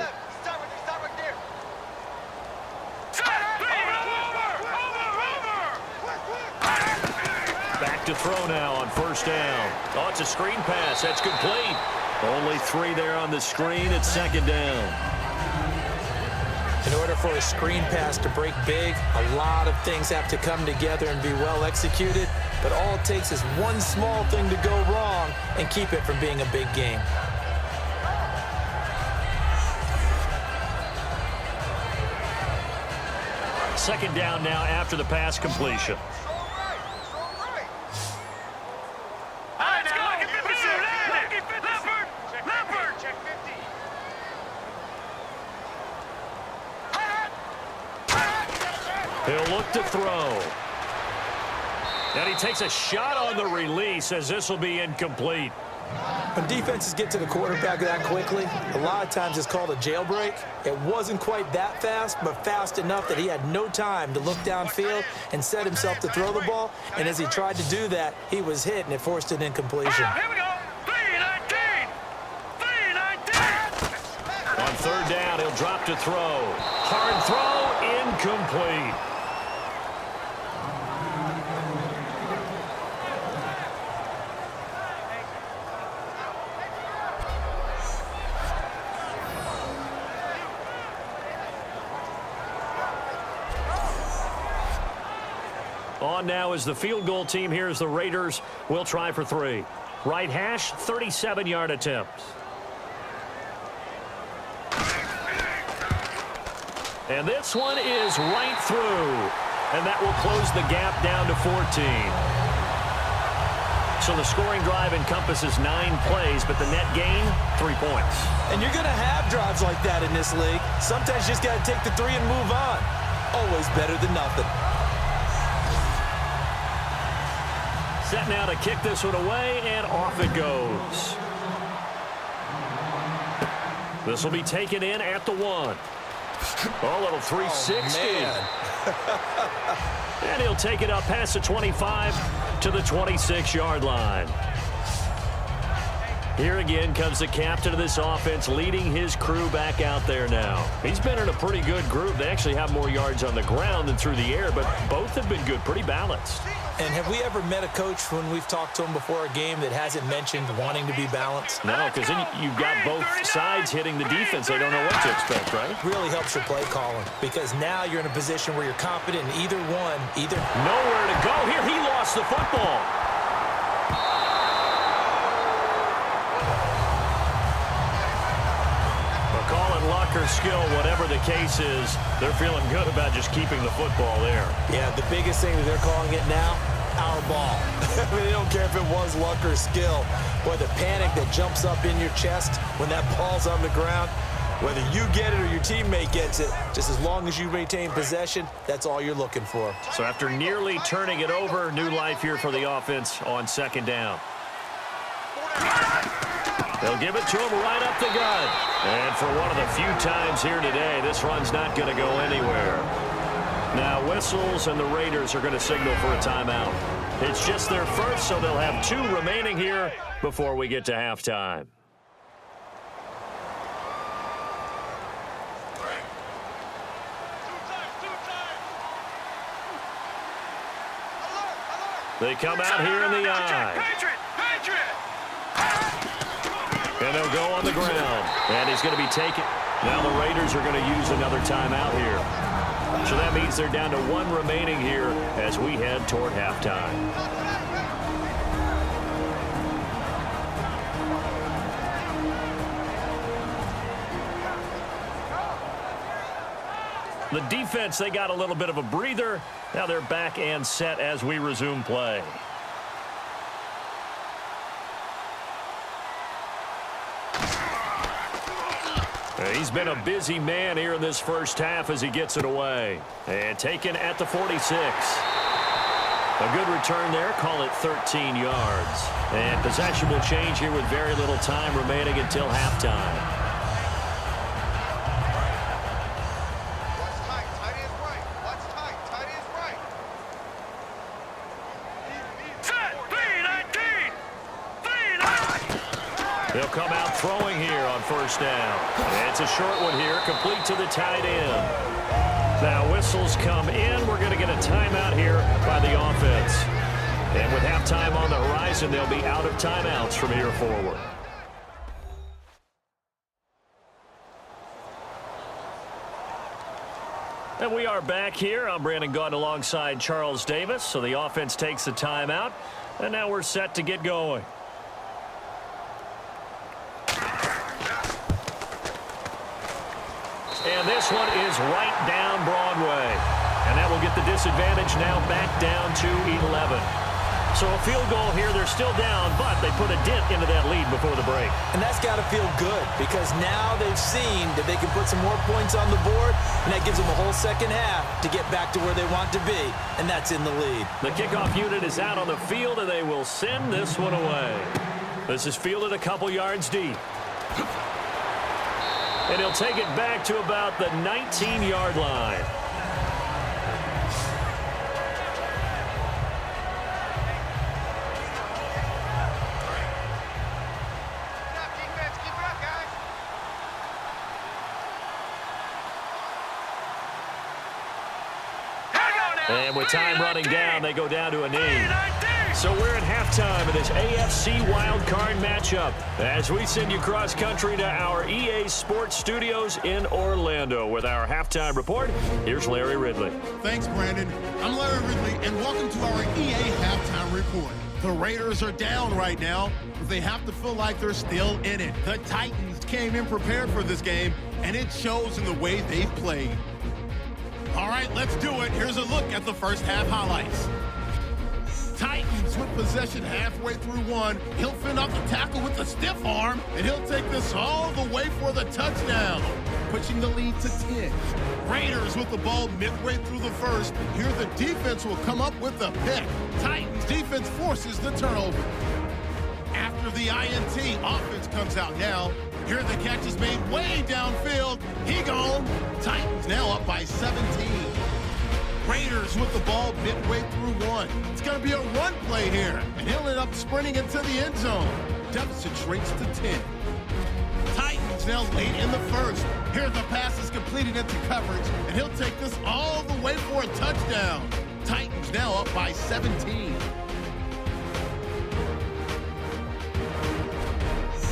Back to throw now on first down. Oh, it's a screen pass. That's complete. Only 3 there on the screen. It's second down. In order for a screen pass to break big, a lot of things have to come together and be well executed. But all it takes is one small thing to go wrong and keep it from being a big game. Second down now after the pass completion. He'll look to throw. And he takes a shot on the release as this will be incomplete. When defenses get to the quarterback that quickly, a lot of times it's called a jailbreak. It wasn't quite that fast, but fast enough that he had no time to look downfield and set himself to throw the ball. And as he tried to do that, he was hit, and it forced an incompletion. Here we go. 3-19. 3-19. On third down, he'll drop to throw. Hard throw, incomplete. On now is the field goal team. Here's the Raiders. We'll try for 3. Right hash, 37-yard attempt. And this one is right through. And that will close the gap down to 14. So the scoring drive encompasses 9 plays, but the net gain, 3 points. And you're going to have drives like that in this league. Sometimes you just got to take the 3 and move on. Always better than nothing. Set now to kick this one away, and off it goes. This will be taken in at the 1. Oh, little 360. Oh, and he'll take it up past the 25 to the 26-yard line. Here again comes the captain of this offense, leading his crew back out there now. He's been in a pretty good group. They actually have more yards on the ground than through the air, but both have been good, pretty balanced. And have we ever met a coach when we've talked to him before a game that hasn't mentioned wanting to be balanced? No, because then you've got both sides hitting the defense. They don't know what to expect, right? Really helps your play calling, because now you're in a position where you're confident in either one. Nowhere to go here. He lost the football. Luck or skill, whatever the case is, they're feeling good about just keeping the football there. Yeah, the biggest thing that they're calling it now, our ball. I mean, they don't care if it was luck or skill. Boy, the panic that jumps up in your chest when that ball's on the ground, whether you get it or your teammate gets it, just as long as you maintain possession, that's all you're looking for. So after nearly turning it over, new life here for the offense on second down. They'll give it to him right up the gut. And for one of the few times here today, this run's not going to go anywhere. Now whistles, and the Raiders are going to signal for a timeout. It's just their first, so they'll have 2 remaining here before we get to halftime. They come out here in the eye. And they'll go on the ground. And he's going to be taken. Now the Raiders are going to use another timeout here. So that means they're down to 1 remaining here as we head toward halftime. The defense, they got a little bit of a breather. Now they're back and set as we resume play. He's been a busy man here in this first half as he gets it away. And taken at the 46. A good return there. Call it 13 yards. And possession will change here with very little time remaining until halftime. They'll come out throwing here on first down. And it's a short one here, complete to the tight end. Now whistles come in. We're going to get a timeout here by the offense. And with halftime on the horizon, they'll be out of timeouts from here forward. And we are back here. I'm Brandon Gaudin alongside Charles Davis. So the offense takes the timeout. And now we're set to get going. And this one is right down Broadway. And that will get the disadvantage now back down to 11. So a field goal here. They're still down, but they put a dent into that lead before the break. And that's got to feel good because now they've seen that they can put some more points on the board, and that gives them a whole second half to get back to where they want to be, and that's in the lead. The kickoff unit is out on the field, and they will send this one away. This is fielded a couple yards deep. And he'll take it back to about the 19-yard line. And with time running down, they go down to a knee. So we're at halftime of this AFC wildcard matchup as we send you cross-country to our EA Sports Studios in Orlando with our halftime report. Here's Larry Ridley. Thanks, Brandon. I'm Larry Ridley, and welcome to our EA halftime report. The Raiders are down right now, but they have to feel like they're still in it. The Titans came in prepared for this game, and it shows in the way they've played. All right, let's do it. Here's a look at the first half highlights. Titans with possession halfway through one. He'll fend off the tackle with a stiff arm, and he'll take this all the way for the touchdown, pushing the lead to 10. Raiders with the ball midway through the first. Here the defense will come up with a pick. Titans defense forces the turnover. After the INT, offense comes out now. Here the catch is made way downfield. He gone. Titans now up by 17. Raiders with the ball midway through one. It's going to be a run play here, and he'll end up sprinting into the end zone. Deficit shrinks to 10. Titans now late in the first. Here the pass is completed into coverage, and he'll take this all the way for a touchdown. Titans now up by 17.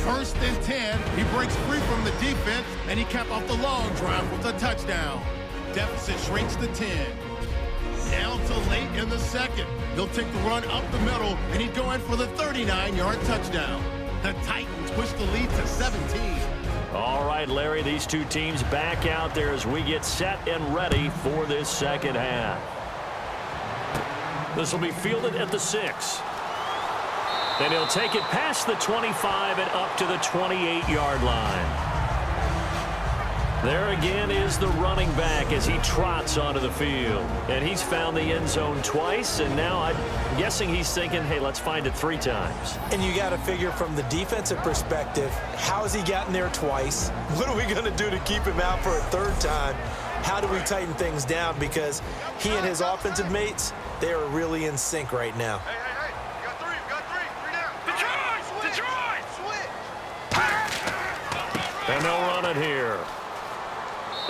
First and 10, he breaks free from the defense, and he capped off the long drive with a touchdown. Deficit shrinks to 10. Down to late in the second. He'll take the run up the middle, and he'd go in for the 39-yard touchdown. The Titans push the lead to 17. All right, Larry, these two teams back out there as we get set and ready for this second half. This will be fielded at the 6. Then he'll take it past the 25 and up to the 28-yard line. There again is the running back as he trots onto the field. And he's found the end zone twice, and now I'm guessing he's thinking, hey, let's find it 3 times. And you got to figure from the defensive perspective, how's he gotten there twice? What are we going to do to keep him out for a 3rd time? How do we tighten things down? Because he and his offensive mates, they are really in sync right now. Hey, you got 3, Detroit! And they'll run it here.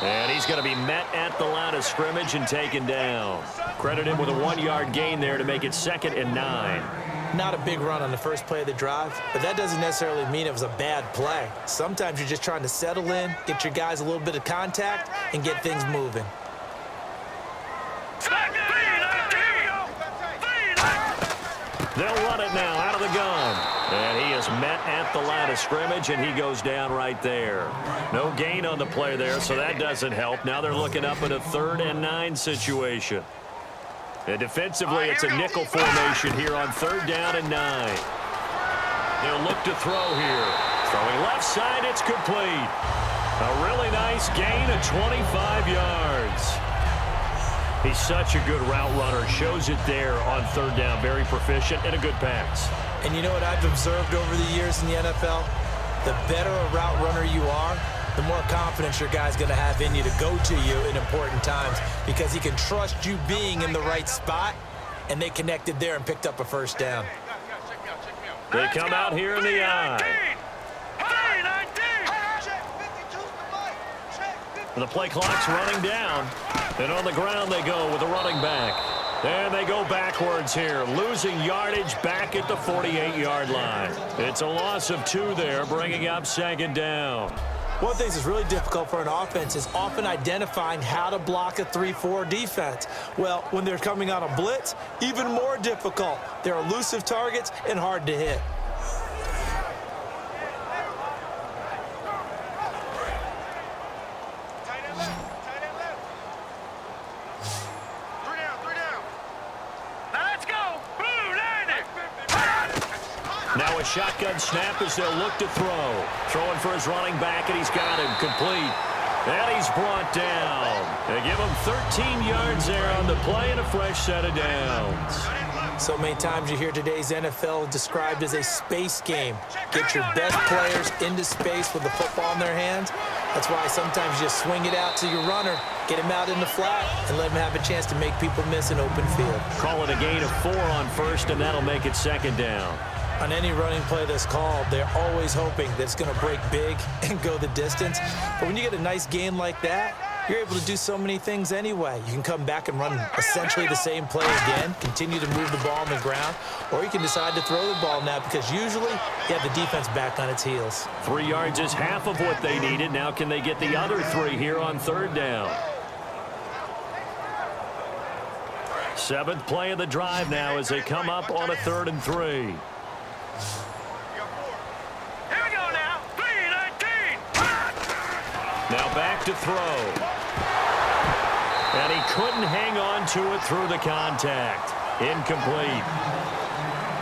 And he's going to be met at the line of scrimmage and taken down. Credit him with a 1-yard gain there to make it 2nd and 9. Not a big run on the first play of the drive, but that doesn't necessarily mean it was a bad play. Sometimes you're just trying to settle in, get your guys a little bit of contact, and get things moving. met at the line of scrimmage, and he goes down right there. No gain on the play there, so that doesn't help. Now they're looking up at a 3rd and 9 situation. And defensively, it's a nickel formation here on 3rd down and 9. They'll look to throw here. Throwing left side, it's complete. A really nice gain of 25 yards. He's such a good route runner. Shows it there on 3rd down. Very proficient and a good pass. And you know what I've observed over the years in the NFL? The better a route runner you are, the more confidence your guy's going to have in you to go to you in important times because he can trust you being in the right spot, and they connected there and picked up a 1st down. They come out here in the eye. The play clock's running down. And on the ground they go with the running back. And they go backwards here, losing yardage back at the 48-yard line. It's a loss of 2 there, bringing up 2nd down. One of the things that's really difficult for an offense is often identifying how to block a 3-4 defense. Well, when they're coming on a blitz, even more difficult. They're elusive targets and hard to hit. Now a shotgun snap as they'll look to throw. Throwing for his running back, and he's got him complete. And he's brought down. They give him 13 yards there on the play and a fresh set of downs. So many times you hear today's NFL described as a space game. Get your best players into space with the football in their hands. That's why sometimes you just swing it out to your runner, get him out in the flat, and let him have a chance to make people miss an open field. Call it a gain of 4 on 1st, and that'll make it 2nd down. On any running play that's called, they're always hoping that it's going to break big and go the distance. But when you get a nice gain like that, you're able to do so many things anyway. You can come back and run essentially the same play again, continue to move the ball on the ground, or you can decide to throw the ball now because usually you have the defense back on its heels. 3 yards is half of what they needed. Now can they get the other 3 here on 3rd down? 7th play of the drive now as they come up on a 3rd and 3. Now back to throw. And he couldn't hang on to it through the contact. Incomplete.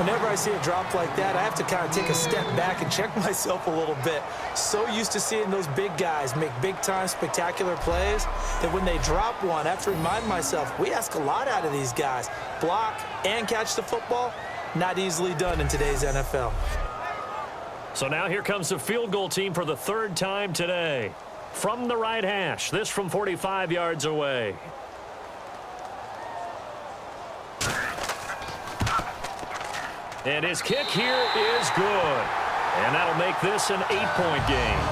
Whenever I see a drop like that, I have to kind of take a step back and check myself a little bit. So used to seeing those big guys make big-time spectacular plays that when they drop one, I have to remind myself, we ask a lot out of these guys. Block and catch the football, not easily done in today's NFL. So now here comes the field goal team for the 3rd time today. From the right hash, this from 45 yards away. And his kick here is good. And that'll make this an 8-point game.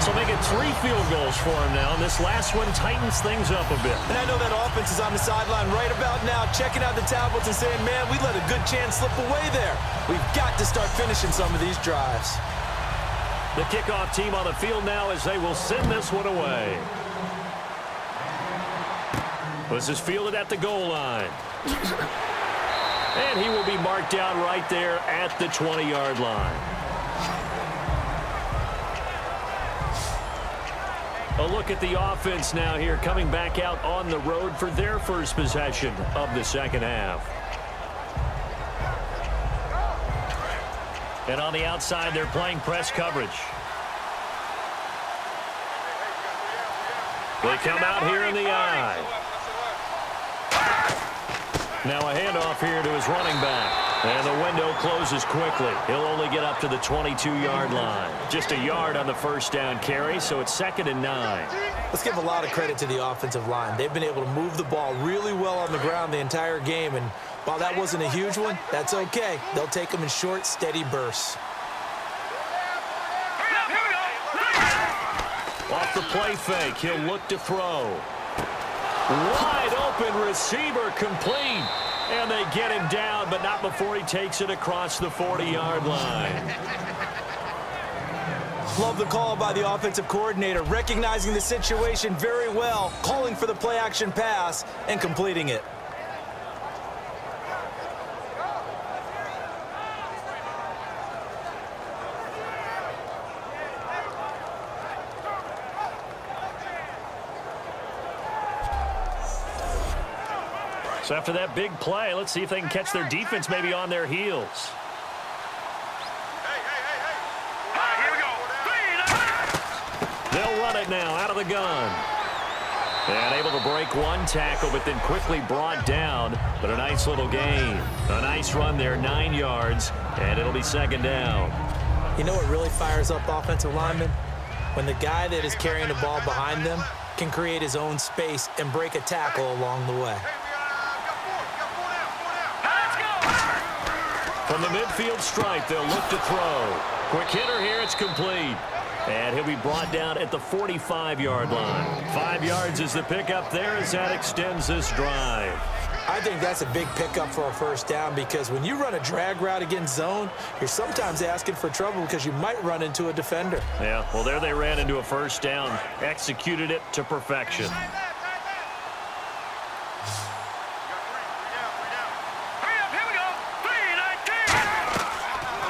So making 3 field goals for him now, and this last one tightens things up a bit. And I know that offense is on the sideline right about now, checking out the tablets and saying, man, we let a good chance slip away there. We've got to start finishing some of these drives. The kickoff team on the field now as they will send this one away. This is fielded at the goal line. And he will be marked down right there at the 20-yard line. A look at the offense now here, coming back out on the road for their first possession of the 2nd half. And on the outside, they're playing press coverage. They come out here in the eye. Now a handoff here to his running back. And the window closes quickly. He'll only get up to the 22-yard line. Just a yard on the 1st down carry, so it's 2nd and 9. Let's give a lot of credit to the offensive line. They've been able to move the ball really well on the ground the entire game, and while that wasn't a huge one, that's okay. They'll take them in short, steady bursts. Off the play fake, he'll look to throw. Wide open receiver, complete. And they get him down, but not before he takes it across the 40-yard line. Love the call by the offensive coordinator, recognizing the situation very well, calling for the play-action pass, and completing it. So after that big play, let's see if they can catch their defense maybe on their heels. Here we go. They'll run it now out of the gun. And able to break one tackle, but then quickly brought down. But a nice little gain. A nice run there, 9 yards, and it'll be second down. You know what really fires up offensive linemen? When the guy that is carrying the ball behind them can create his own space and break a tackle along the way. From the midfield stripe, they'll look to throw. Quick hitter here, it's complete. And he'll be brought down at the 45-yard line. 5 yards is the pickup there as that extends this drive. I think that's a big pickup for a first down because when you run a drag route against zone, you're sometimes asking for trouble because you might run into a defender. Yeah, well, there they ran into a first down. Executed it to perfection.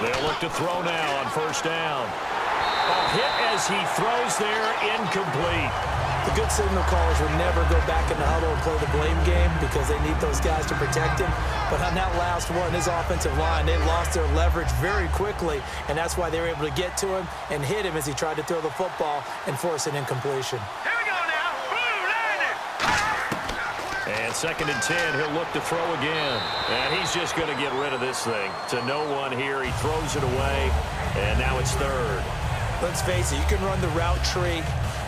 They'll look to throw now on first down. A hit as he throws there, incomplete. The good signal callers would never go back in the huddle and play the blame game because they need those guys to protect him. But on that last one, his offensive line, they lost their leverage very quickly, and that's why they were able to get to him and hit him as he tried to throw the football and force an incompletion. Here we go now. Blue landing. And 2nd and 10, he'll look to throw again. And he's just going to get rid of this thing. To no one here, he throws it away, and now it's 3rd. Let's face it, you can run the route tree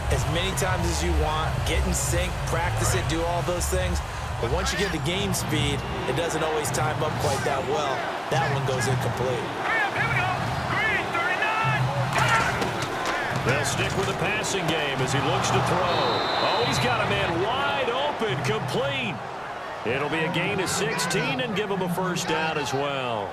as many times as you want, get in sync, practice it, do all those things. But once you get to game speed, it doesn't always time up quite that well. That one goes incomplete. Here we go. Green 39. They'll stick with the passing game as he looks to throw. Oh, he's got a man wide open, complete. It'll be a gain of 16 and give him a first down as well.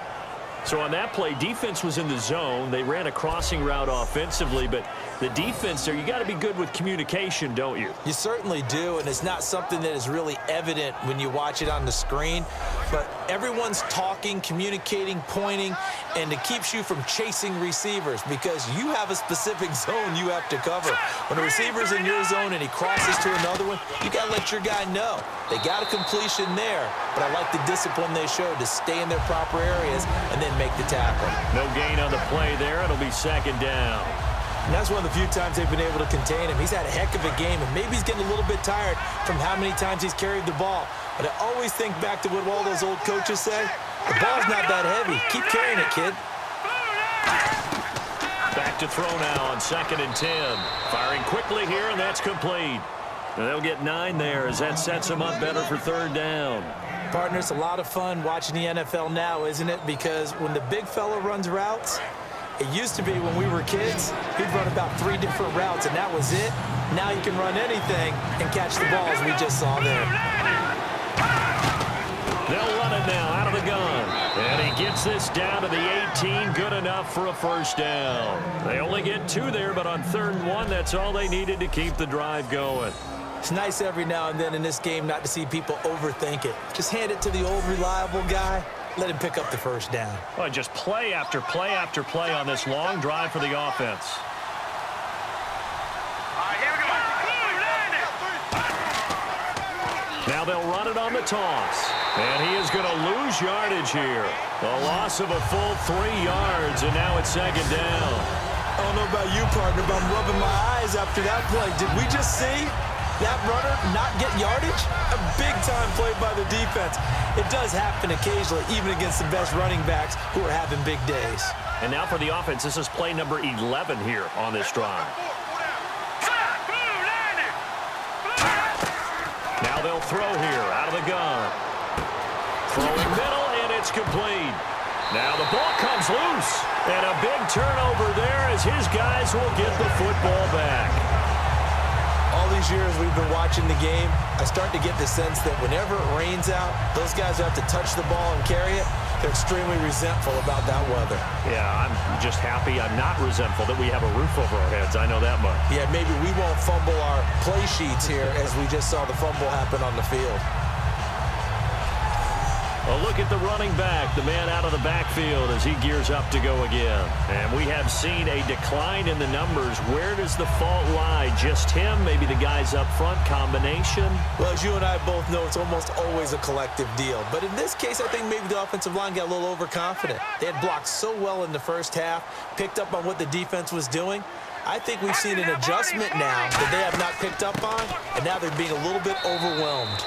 So on that play, defense was in the zone. They ran a crossing route offensively, but the defense there, you got to be good with communication, don't you? You certainly do, and it's not something that is really evident when you watch it on the screen. But everyone's talking, communicating, pointing, and it keeps you from chasing receivers because you have a specific zone you have to cover. When a receiver's in your zone and he crosses to another one, you got to let your guy know. They got a completion there, but I like the discipline they showed to stay in their proper areas and then make the tackle. No gain on the play there. It'll be second down. And that's one of the few times they've been able to contain him. He's had a heck of a game, and maybe he's getting a little bit tired from how many times he's carried the ball. But I always think back to what all those old coaches say. The ball's not that heavy. Keep carrying it, kid. Back to throw now on 2nd and 10. Firing quickly here, and that's complete. And they'll get 9 there as that sets them up better for 3rd down. Partner, it's a lot of fun watching the NFL now, isn't it? Because when the big fella runs routes, it used to be when we were kids, he'd run about 3 different routes, and that was it. Now you can run anything and catch the balls we just saw there. They'll run it now out of the gun. And he gets this down to the 18, good enough for a first down. They only get 2 there, but on 3rd and 1, that's all they needed to keep the drive going. It's nice every now and then in this game not to see people overthink it. Just hand it to the old reliable guy. Let him pick up the first down. Well, just play after play after play on this long drive for the offense. Here we go. Blue landing. Now they'll run it on the toss. And he is going to lose yardage here. A loss of a full 3 yards, and now it's 2nd down. I don't know about you, partner, but I'm rubbing my eyes after that play. Did we just see that runner not get yardage? A big-time play by the defense. It does happen occasionally, even against the best running backs who are having big days. And now for the offense, this is play number 11 here on this drive. Blue landing. Now they'll throw here out of the gun. Throwing middle, and it's complete. Now the ball comes loose. And a big turnover there as his guys will get the football back. All these years we've been watching the game, I start to get the sense that whenever it rains out, those guys have to touch the ball and carry it. They're extremely resentful about that weather. Yeah, I'm just happy I'm not resentful that we have a roof over our heads. I know that much. Yeah, maybe we won't fumble our play sheets here as we just saw the fumble happen on the field. A look at the running back, the man out of the backfield as he gears up to go again. And we have seen a decline in the numbers. Where does the fault lie? Just him? Maybe the guys up front? Combination? Well, as you and I both know, it's almost always a collective deal. But in this case, I think maybe the offensive line got a little overconfident. They had blocked so well in the first half, picked up on what the defense was doing. I think we've seen an adjustment now that they have not picked up on, and now they're being a little bit overwhelmed.